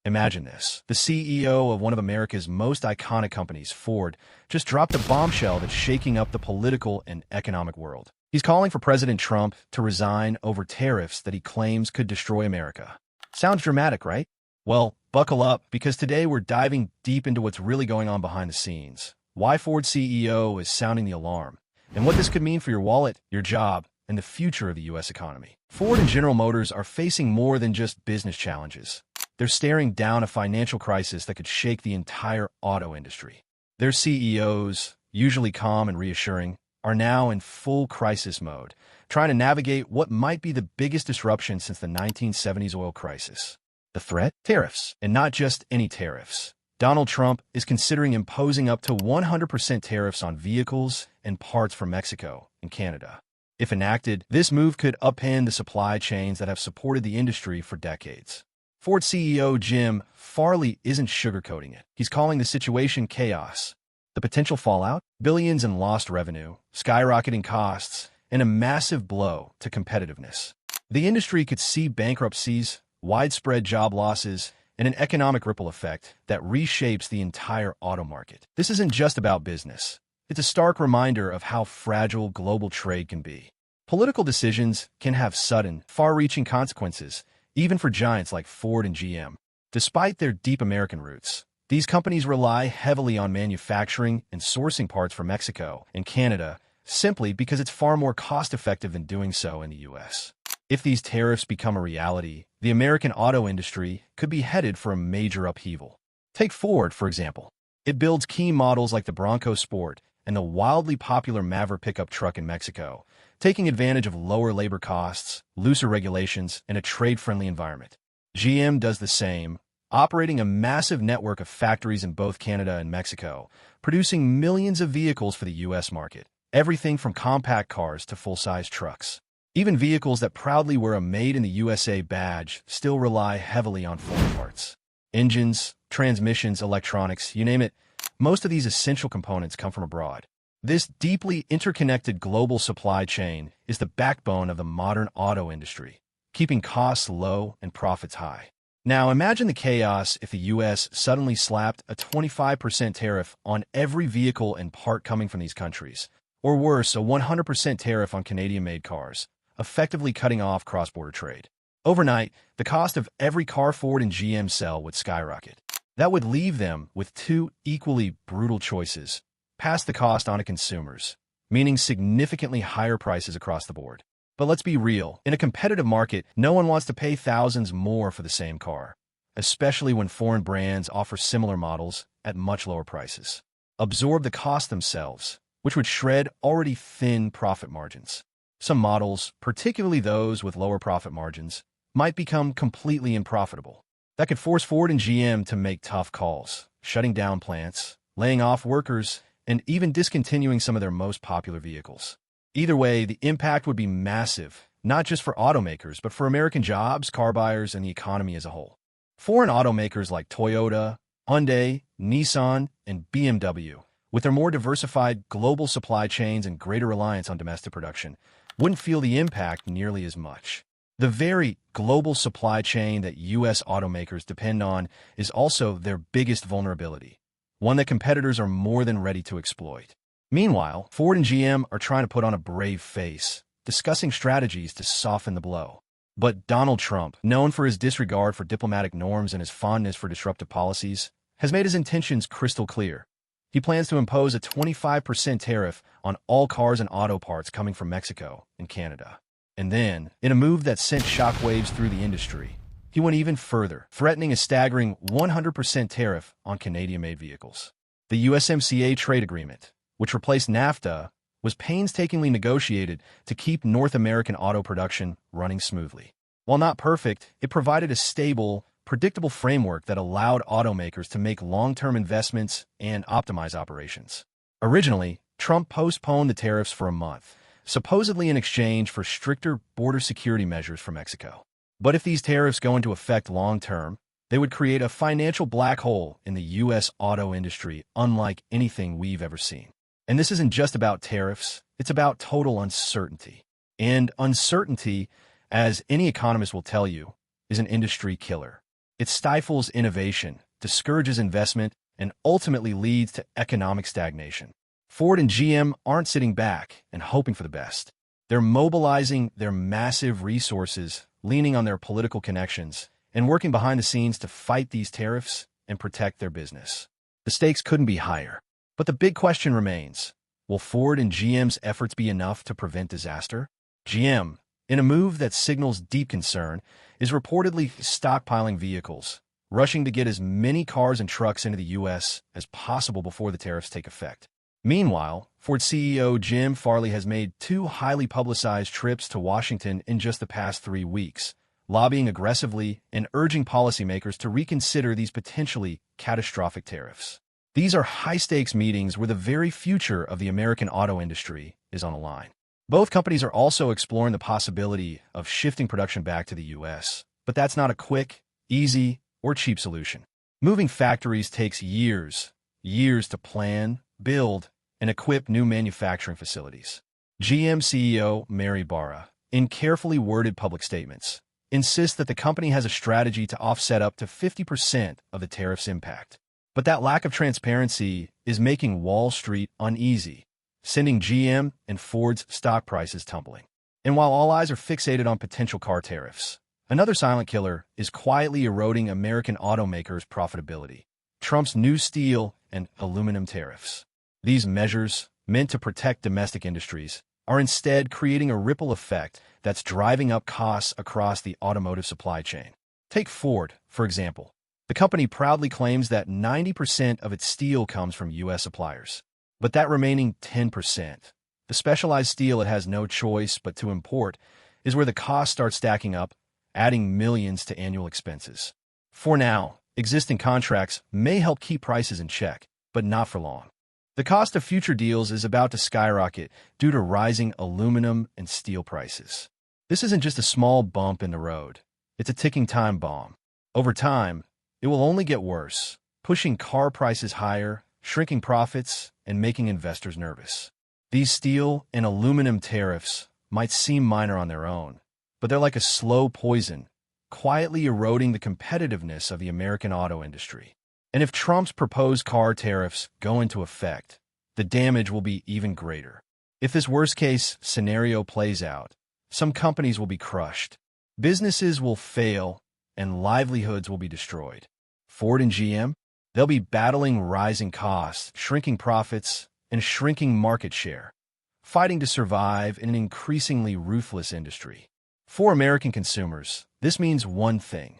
Imagine this. The CEO of one of America's most iconic companies, Ford, just dropped a bombshell that's shaking up the political and economic world. He's calling for President Trump to resign over tariffs that he claims could destroy America. Sounds dramatic, right? Well, buckle up, because today we're diving deep into what's really going on behind the scenes, why Ford CEO is sounding the alarm, and what this could mean for your wallet, your job, and the future of the U.S. economy. Ford and General Motors are facing more than just business challenges. They're staring down a financial crisis that could shake the entire auto industry. Their CEOs, usually calm and reassuring, are now in full crisis mode, trying to navigate what might be the biggest disruption since the 1970s oil crisis. The threat? Tariffs. And not just any tariffs. Donald Trump is considering imposing up to 100% tariffs on vehicles and parts from Mexico and Canada. If enacted, this move could upend the supply chains that have supported the industry for decades. Ford CEO Jim Farley isn't sugarcoating it. He's calling the situation chaos. The potential fallout? Billions in lost revenue, skyrocketing costs, and a massive blow to competitiveness. The industry could see bankruptcies, widespread job losses, and an economic ripple effect that reshapes the entire auto market. This isn't just about business. It's a stark reminder of how fragile global trade can be. Political decisions can have sudden, far-reaching consequences, even for giants like Ford and GM. Despite their deep American roots, these companies rely heavily on manufacturing and sourcing parts from Mexico and Canada simply because it's far more cost-effective than doing so in the U.S. If these tariffs become a reality, the American auto industry could be headed for a major upheaval. Take Ford, for example. It builds key models like the Bronco Sport and the wildly popular Maverick pickup truck in Mexico, taking advantage of lower labor costs, looser regulations, and a trade-friendly environment. GM does the same, operating a massive network of factories in both Canada and Mexico, producing millions of vehicles for the U.S. market, everything from compact cars to full-size trucks. Even vehicles that proudly wear a Made in the USA badge still rely heavily on foreign parts. Engines, transmissions, electronics, you name it, most of these essential components come from abroad. This deeply interconnected global supply chain is the backbone of the modern auto industry, keeping costs low and profits high. Now imagine the chaos if the U.S. suddenly slapped a 25% tariff on every vehicle and part coming from these countries, or worse, a 100% tariff on Canadian-made cars, effectively cutting off cross-border trade. Overnight, the cost of every car Ford and GM sell would skyrocket. That would leave them with two equally brutal choices: pass the cost on to consumers, meaning significantly higher prices across the board. But let's be real, in a competitive market, no one wants to pay thousands more for the same car, especially when foreign brands offer similar models at much lower prices. Absorb the cost themselves, which would shred already thin profit margins. Some models, particularly those with lower profit margins, might become completely unprofitable. That could force Ford and GM to make tough calls, shutting down plants, laying off workers, and even discontinuing some of their most popular vehicles. Either way, the impact would be massive, not just for automakers, but for American jobs, car buyers, and the economy as a whole. Foreign automakers like Toyota, Hyundai, Nissan, and BMW, with their more diversified global supply chains and greater reliance on domestic production, wouldn't feel the impact nearly as much. The very global supply chain that U.S. automakers depend on is also their biggest vulnerability, one that competitors are more than ready to exploit. Meanwhile, Ford and GM are trying to put on a brave face, discussing strategies to soften the blow. But Donald Trump, known for his disregard for diplomatic norms and his fondness for disruptive policies, has made his intentions crystal clear. He plans to impose a 25% tariff on all cars and auto parts coming from Mexico and Canada. And then, in a move that sent shockwaves through the industry, he went even further, threatening a staggering 100% tariff on Canadian-made vehicles. The USMCA trade agreement, which replaced NAFTA, was painstakingly negotiated to keep North American auto production running smoothly. While not perfect, it provided a stable, predictable framework that allowed automakers to make long-term investments and optimize operations. Originally, Trump postponed the tariffs for a month, supposedly in exchange for stricter border security measures for Mexico. But if these tariffs go into effect long-term, they would create a financial black hole in the U.S. auto industry unlike anything we've ever seen. And this isn't just about tariffs, it's about total uncertainty. And uncertainty, as any economist will tell you, is an industry killer. It stifles innovation, discourages investment, and ultimately leads to economic stagnation. Ford and GM aren't sitting back and hoping for the best. They're mobilizing their massive resources, leaning on their political connections, and working behind the scenes to fight these tariffs and protect their business. The stakes couldn't be higher. But the big question remains, will Ford and GM's efforts be enough to prevent disaster? GM, in a move that signals deep concern, is reportedly stockpiling vehicles, rushing to get as many cars and trucks into the U.S. as possible before the tariffs take effect. Meanwhile, Ford CEO Jim Farley has made 2 highly publicized trips to Washington in just the past 3 weeks, lobbying aggressively and urging policymakers to reconsider these potentially catastrophic tariffs. These are high-stakes meetings where the very future of the American auto industry is on the line. Both companies are also exploring the possibility of shifting production back to the U.S., but that's not a quick, easy, or cheap solution. Moving factories takes years to plan, build, and equip new manufacturing facilities. GM CEO Mary Barra, in carefully worded public statements, insists that the company has a strategy to offset up to 50% of the tariff's impact. But that lack of transparency is making Wall Street uneasy, sending GM and Ford's stock prices tumbling. And while all eyes are fixated on potential car tariffs, another silent killer is quietly eroding American automakers' profitability: Trump's new steel and aluminum tariffs. These measures, meant to protect domestic industries, are instead creating a ripple effect that's driving up costs across the automotive supply chain. Take Ford, for example. The company proudly claims that 90% of its steel comes from U.S. suppliers. But that remaining 10%, the specialized steel it has no choice but to import, is where the costs start stacking up, adding millions to annual expenses. For now, existing contracts may help keep prices in check, but not for long. The cost of future deals is about to skyrocket due to rising aluminum and steel prices. This isn't just a small bump in the road. It's a ticking time bomb. Over time, it will only get worse, pushing car prices higher, shrinking profits, and making investors nervous. These steel and aluminum tariffs might seem minor on their own, but they're like a slow poison, quietly eroding the competitiveness of the American auto industry. And if Trump's proposed car tariffs go into effect, the damage will be even greater. If this worst-case scenario plays out, some companies will be crushed, businesses will fail, and livelihoods will be destroyed. Ford and GM, they'll be battling rising costs, shrinking profits, and shrinking market share, fighting to survive in an increasingly ruthless industry. For American consumers, this means one thing: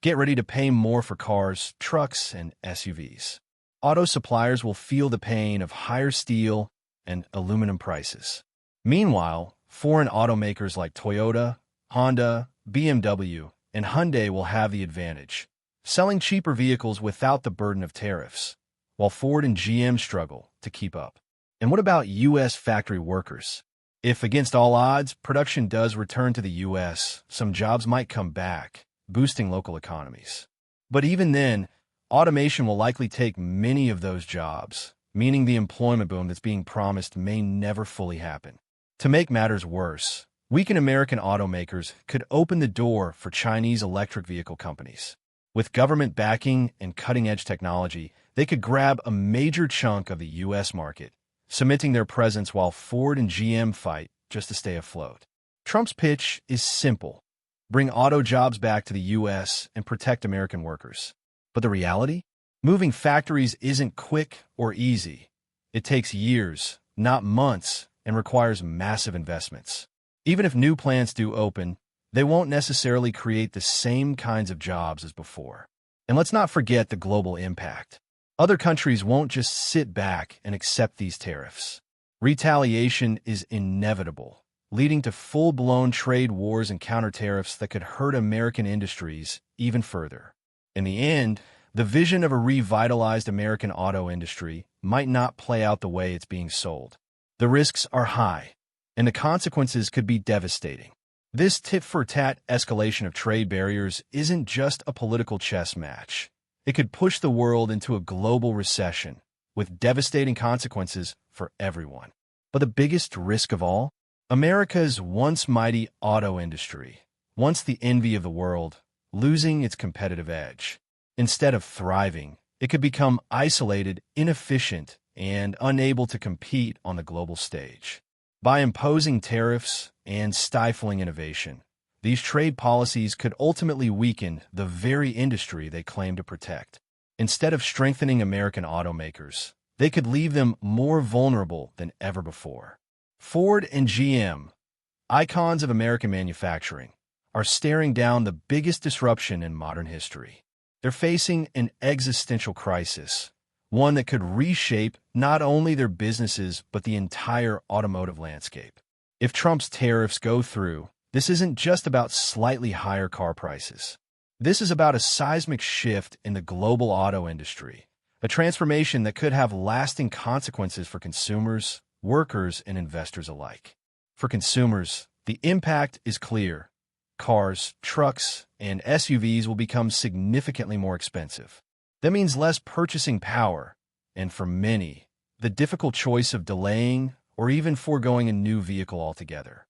get ready to pay more for cars, trucks, and SUVs. Auto suppliers will feel the pain of higher steel and aluminum prices. Meanwhile, foreign automakers like Toyota, Honda, BMW, and Hyundai will have the advantage, selling cheaper vehicles without the burden of tariffs, while Ford and GM struggle to keep up. And what about U.S. factory workers? If, against all odds, production does return to the U.S., some jobs might come back, boosting local economies. But even then, automation will likely take many of those jobs, meaning the employment boom that's being promised may never fully happen. To make matters worse, weakened American automakers could open the door for Chinese electric vehicle companies. With government backing and cutting-edge technology, they could grab a major chunk of the U.S. market, cementing their presence while Ford and GM fight just to stay afloat. Trump's pitch is simple: bring auto jobs back to the U.S. and protect American workers. But the reality? Moving factories isn't quick or easy. It takes years, not months, and requires massive investments. Even if new plants do open, they won't necessarily create the same kinds of jobs as before. And let's not forget the global impact. Other countries won't just sit back and accept these tariffs. Retaliation is inevitable, leading to full-blown trade wars and counter-tariffs that could hurt American industries even further. In the end, the vision of a revitalized American auto industry might not play out the way it's being sold. The risks are high, and the consequences could be devastating. This tit-for-tat escalation of trade barriers isn't just a political chess match. It could push the world into a global recession, with devastating consequences for everyone. But the biggest risk of all? America's once mighty auto industry, once the envy of the world, losing its competitive edge. Instead of thriving, it could become isolated, inefficient, and unable to compete on the global stage. By imposing tariffs and stifling innovation, these trade policies could ultimately weaken the very industry they claim to protect. Instead of strengthening American automakers, they could leave them more vulnerable than ever before. Ford and GM, icons of American manufacturing, are staring down the biggest disruption in modern history. They're facing an existential crisis, one that could reshape not only their businesses but the entire automotive landscape. If Trump's tariffs go through, this isn't just about slightly higher car prices. This is about a seismic shift in the global auto industry, a transformation that could have lasting consequences for consumers, workers, and investors alike. For consumers, the impact is clear. Cars, trucks, and SUVs will become significantly more expensive. That means less purchasing power, and for many, the difficult choice of delaying or even foregoing a new vehicle altogether.